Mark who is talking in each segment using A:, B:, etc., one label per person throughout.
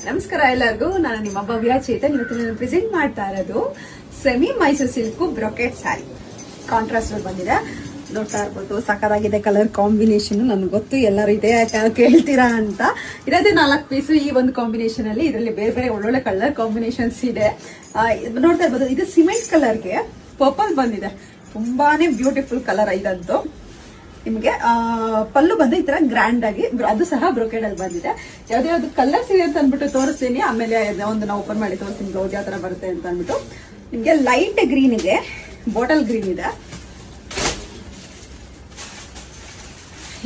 A: ನಮಸ್ಕಾರ ಎಲ್ಲರಿಗೂ. ನಾನು ನಿಮ್ಮ ಭವ್ಯ ಚೇತನ್. ಇವತ್ತು ನಾನು ಪ್ರೆಸೆಂಟ್ ಮಾಡ್ತಾ ಇರೋದು semi Mysuru silk brocade sari. Contrast ಬಂದಿದೆ, ನೋಡ್ತಾ ಇರ್ಬೋದು. ಸಕ್ಕದಾಗಿದೆ ಕಲರ್ ಕಾಂಬಿನೇಷನ್. ನನ್ಗೆ ಗೊತ್ತು ಎಲ್ಲರೂ ಇದೇ ಕೇಳ್ತೀರಾ ಅಂತ. ಇರೋದೇ 4 ಪೀಸು ಈ ಒಂದು ಕಾಂಬಿನೇಷನ್ ಅಲ್ಲಿ. ಇದರಲ್ಲಿ ಬೇರೆ ಬೇರೆ ಒಳ್ಳೊಳ್ಳೆ ಕಲರ್ ಕಾಂಬಿನೇಷನ್ಸ್ ಇದೆ. ನೋಡ್ತಾ ಇರ್ಬೋದು. ಇದು ಸಿಮೆಂಟ್ ಕಲರ್ಗೆ ಪರ್ಪಲ್ ಬಂದಿದೆ. ತುಂಬಾನೇ ಬ್ಯೂಟಿಫುಲ್ ಕಲರ್ ಇದಂತೂ. ನಿಮಗೆ ಪಲ್ಲು ಬಂದು ಈ ತರ ಗ್ರ್ಯಾಂಡ್ ಆಗಿ, ಅದು ಸಹ ಬ್ರೊಕೆಡ್ ಅಲ್ಲಿ ಬಂದಿದೆ. ಯಾವ್ದು ಕಲರ್ಸ್ ಇದೆ ಅಂತ ಅಂದ್ಬಿಟ್ಟು ತೋರಿಸ್ತೀನಿ. ಆಮೇಲೆ ಒಂದು ನಾವು ಓಪನ್ ಮಾಡಿ ತೋರಿಸ್ತೀನಿ ಬ್ಲೌಸ್ ಯಾವ ತರ ಬರುತ್ತೆ ಅಂತ ಅಂದ್ಬಿಟ್ಟು. ನಿಮ್ಗೆ ಲೈಟ್ ಗ್ರೀನ್ ಇದೆ, ಬಾಟಲ್ ಗ್ರೀನ್ ಇದೆ,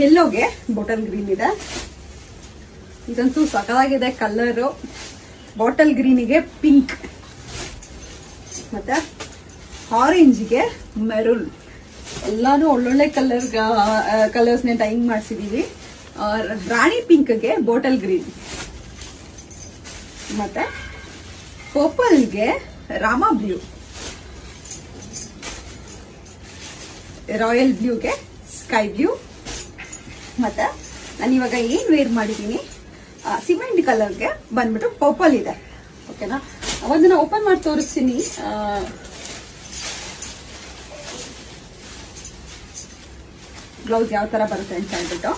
A: ಯೆಲ್ಲೋಗೆ ಬಾಟಲ್ ಗ್ರೀನ್ ಇದೆ. ಇದಂತೂ ಸಕಲಾಗಿದೆ ಕಲರ್. ಬಾಟಲ್ ಗ್ರೀನಿಗೆ ಪಿಂಕ್, ಮತ್ತೆ ಆರೆಂಜ್ಗೆ ಮೆರೂನ್. ಎಲ್ಲಾನು ಒಳ್ಳೊಳ್ಳೆ ಕಲರ್ಸ್ ನ ಟೈಮ್ ಮಾಡಿಸಿದೀವಿ. ರಾಣಿ ಪಿಂಕ್ಗೆ ಬಾಟಲ್ ಗ್ರೀನ್, ಮತ್ತೆ ಪರ್ಪಲ್ಗೆ ರಾಮಾ ಬ್ಲೂ, ರಾಯಲ್ ಬ್ಲೂಗೆ ಸ್ಕೈ ಬ್ಲೂ. ಮತ್ತೆ ನಾನು ಇವಾಗ ಏನ್ ವೇರ್ ಮಾಡಿದೀನಿ, ಸಿಮೆಂಟ್ ಕಲರ್ಗೆ ಬಂದ್ಬಿಟ್ಟು ಪರ್ಪಲ್ ಇದೆ. ಓಕೆನಾ, ಒಂದನ್ನ ಓಪನ್ ಮಾಡಿ ತೋರಿಸ್ತೀನಿ. ಬ್ಲೌಸ್ ಯಾವ ತರ ಬರುತ್ತೆ ಅಂತ ಹೇಳ್ಬಿಟ್ಟು.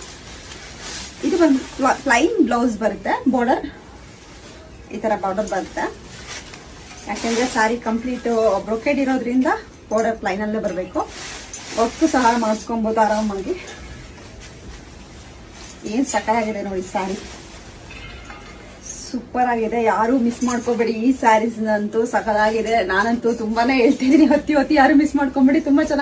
A: ಇದು ಒಂದು ಪ್ಲೈನ್ ಬ್ಲೌಸ್ ಬರುತ್ತೆ. ಬಾರ್ಡರ್ ಈ ತರ ಬಾರ್ಡರ್ ಬರುತ್ತೆ. ಯಾಕೆಂದ್ರೆ ಸ್ಯಾರಿ ಕಂಪ್ಲೀಟ್ ಬ್ರೊಕೆಡ್ ಇರೋದ್ರಿಂದ ಬಾರ್ಡರ್ ಪ್ಲೈನ್ ಅಲ್ಲೇ ಬರಬೇಕು. ವರ್ಕ್ ಸಹ ಮಾಡಿಸ್ಕೊಬಹುದು ಆರಾಮಾಗಿ. ಏನ್ ಸಕ್ಕತ್ತಾಗಿದೆ ನೋಡಿ ಸ್ಯಾರಿ, ಸೂಪರ್ ಆಗಿದೆ. ಯಾರು ಮಿಸ್ ಮಾಡ್ಕೋಬೇಡಿ ಈ ಸ್ಯಾರೀಸ್ ಅಂತೂ. ಸಕ್ಕತ್ತಾಗಿದೆ. ನಾನಂತೂ ತುಂಬಾನೇ ಹೇಳ್ತಿದ್ದೀನಿ, ಹೊತ್ತಿ ಯಾರು ಮಿಸ್ ಮಾಡ್ಕೊಂಬೇಡಿ. ತುಂಬಾ ಚೆನ್ನಾಗಿ